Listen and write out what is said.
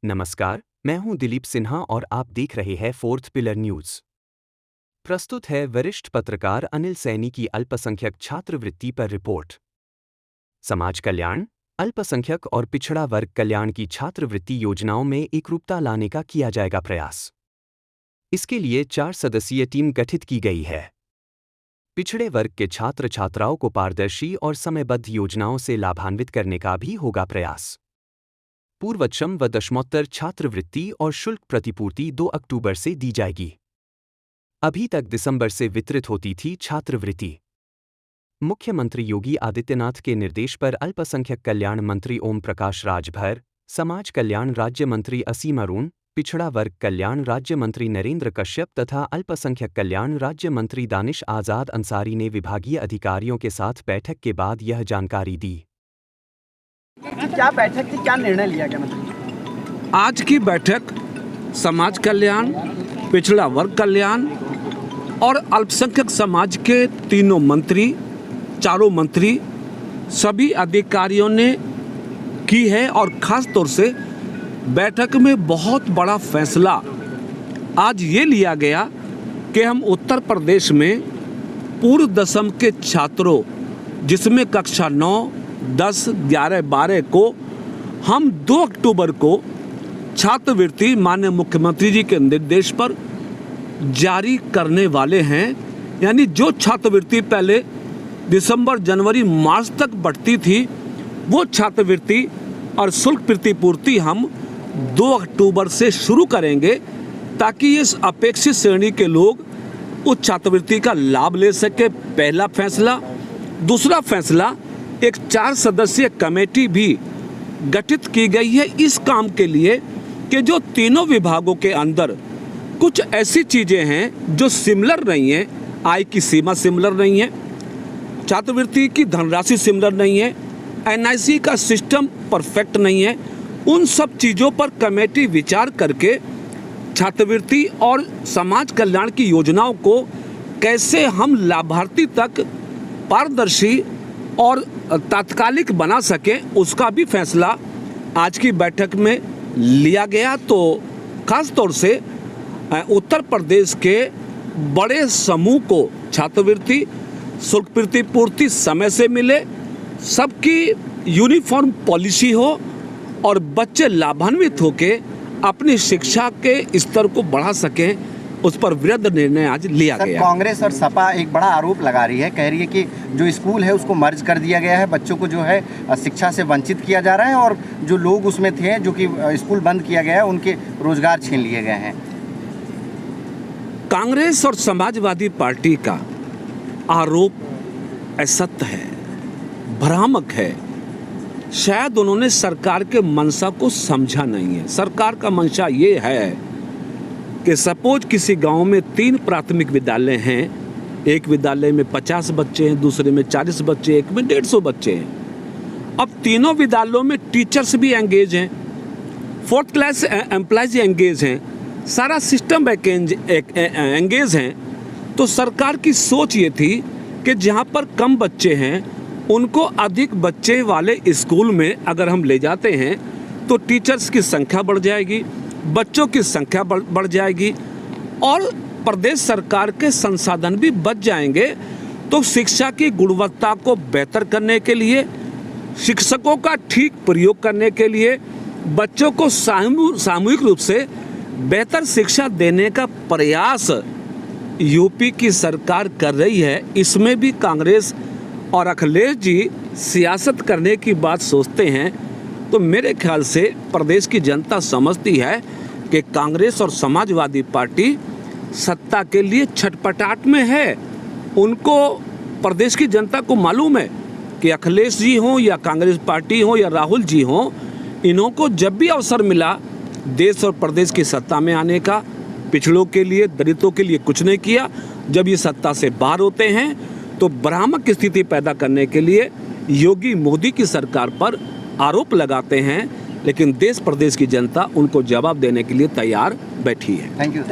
नमस्कार, मैं हूं दिलीप सिन्हा और आप देख रहे हैं फोर्थ पिलर न्यूज। प्रस्तुत है वरिष्ठ पत्रकार अनिल सैनी की अल्पसंख्यक छात्रवृत्ति पर रिपोर्ट। समाज कल्याण, अल्पसंख्यक और पिछड़ा वर्ग कल्याण की छात्रवृत्ति योजनाओं में एकरूपता लाने का किया जाएगा प्रयास। इसके लिए 4 सदस्यीय टीम गठित की गई है। पिछड़े वर्ग के छात्र छात्राओं को पारदर्शी और समयबद्ध योजनाओं से लाभान्वित करने का भी होगा प्रयास। पूर्वोत्तम व दशमोत्तर छात्रवृत्ति और शुल्क प्रतिपूर्ति 2 अक्टूबर से दी जाएगी। अभी तक दिसंबर से वितरित होती थी छात्रवृत्ति। मुख्यमंत्री योगी आदित्यनाथ के निर्देश पर अल्पसंख्यक कल्याण मंत्री ओम प्रकाश राजभर, समाज कल्याण राज्य मंत्री असीम अरुण, पिछड़ा वर्ग कल्याण राज्य मंत्री नरेंद्र कश्यप तथा अल्पसंख्यक कल्याण राज्य मंत्री दानिश आजाद अंसारी ने विभागीय अधिकारियों के साथ बैठक के बाद यह जानकारी दी। क्या बैठक थी, क्या निर्णय लिया गया मंत्री? आज की बैठक समाज कल्याण, पिछड़ा वर्ग कल्याण और अल्पसंख्यक समाज के चारों मंत्री सभी अधिकारियों ने की है। और ख़ास तौर से बैठक में बहुत बड़ा फैसला आज ये लिया गया कि हम उत्तर प्रदेश में पूर्व दशम के छात्रों, जिसमें कक्षा 9, 10, 11, 12 को हम 2 अक्टूबर को छात्रवृत्ति माननीय मुख्यमंत्री जी के निर्देश पर जारी करने वाले हैं। यानी जो छात्रवृत्ति पहले दिसंबर, जनवरी, मार्च तक बढ़ती थी, वो छात्रवृत्ति और शुल्क प्रतिपूर्ति हम 2 अक्टूबर से शुरू करेंगे, ताकि इस अपेक्षित श्रेणी के लोग उस छात्रवृत्ति का लाभ ले सके। पहला फैसला। दूसरा फैसला, एक 4 सदस्यीय कमेटी भी गठित की गई है इस काम के लिए कि जो तीनों विभागों के अंदर कुछ ऐसी चीज़ें हैं जो सिमिलर नहीं है। आय की सीमा सिमिलर नहीं है, छात्रवृत्ति की धनराशि सिमिलर नहीं है, एनआईसी का सिस्टम परफेक्ट नहीं है। उन सब चीज़ों पर कमेटी विचार करके छात्रवृत्ति और समाज कल्याण की योजनाओं को कैसे हम लाभार्थी तक पारदर्शी और तात्कालिक बना सकें, उसका भी फैसला आज की बैठक में लिया गया। तो खास तौर से उत्तर प्रदेश के बड़े समूह को छात्रवृत्ति, शुल्क प्रतिपूर्ति समय से मिले, सबकी यूनिफॉर्म पॉलिसी हो और बच्चे लाभान्वित होकर अपनी शिक्षा के स्तर को बढ़ा सकें, उस पर वृहद निर्णय आज लिया गया। कांग्रेस और सपा एक बड़ा आरोप लगा रही है, कह रही है कि जो स्कूल है उसको मर्ज कर दिया गया है, बच्चों को जो है शिक्षा से वंचित किया जा रहा है और जो लोग उसमें थे, जो कि स्कूल बंद किया गया है, उनके रोजगार छीन लिए गए हैं। कांग्रेस और समाजवादी पार्टी का आरोप असत्य है, भ्रामक है। शायद उन्होंने सरकार के मंशा को समझा नहीं है। सरकार का मंशा ये है कि सपोज किसी गांव में 3 प्राथमिक विद्यालय हैं, एक विद्यालय में 50 बच्चे हैं, दूसरे में 40 बच्चे, एक में 150 बच्चे हैं। अब तीनों विद्यालयों में टीचर्स भी एंगेज हैं, 4th क्लास एम्प्लॉयज एंगेज हैं, सारा सिस्टम एंगेज हैं। तो सरकार की सोच ये थी कि जहाँ पर कम बच्चे हैं उनको अधिक बच्चे वाले स्कूल में अगर हम ले जाते हैं तो टीचर्स की संख्या बढ़ जाएगी, बच्चों की संख्या बढ़ जाएगी और प्रदेश सरकार के संसाधन भी बच जाएंगे। तो शिक्षा की गुणवत्ता को बेहतर करने के लिए, शिक्षकों का ठीक प्रयोग करने के लिए, बच्चों को सामूहिक रूप से बेहतर शिक्षा देने का प्रयास यूपी की सरकार कर रही है। इसमें भी कांग्रेस और अखिलेश जी सियासत करने की बात सोचते हैं। तो मेरे ख्याल से प्रदेश की जनता समझती है कि कांग्रेस और समाजवादी पार्टी सत्ता के लिए छटपटाहट में है। उनको, प्रदेश की जनता को मालूम है कि अखिलेश जी हों या कांग्रेस पार्टी हो या राहुल जी हों, इन्हों जब भी अवसर मिला देश और प्रदेश की सत्ता में आने का, पिछड़ों के लिए, दलितों के लिए कुछ नहीं किया। जब ये सत्ता से बाहर होते हैं तो भ्रामक स्थिति पैदा करने के लिए योगी मोदी की सरकार पर आरोप लगाते हैं, लेकिन देश प्रदेश की जनता उनको जवाब देने के लिए तैयार बैठी है। Thank you.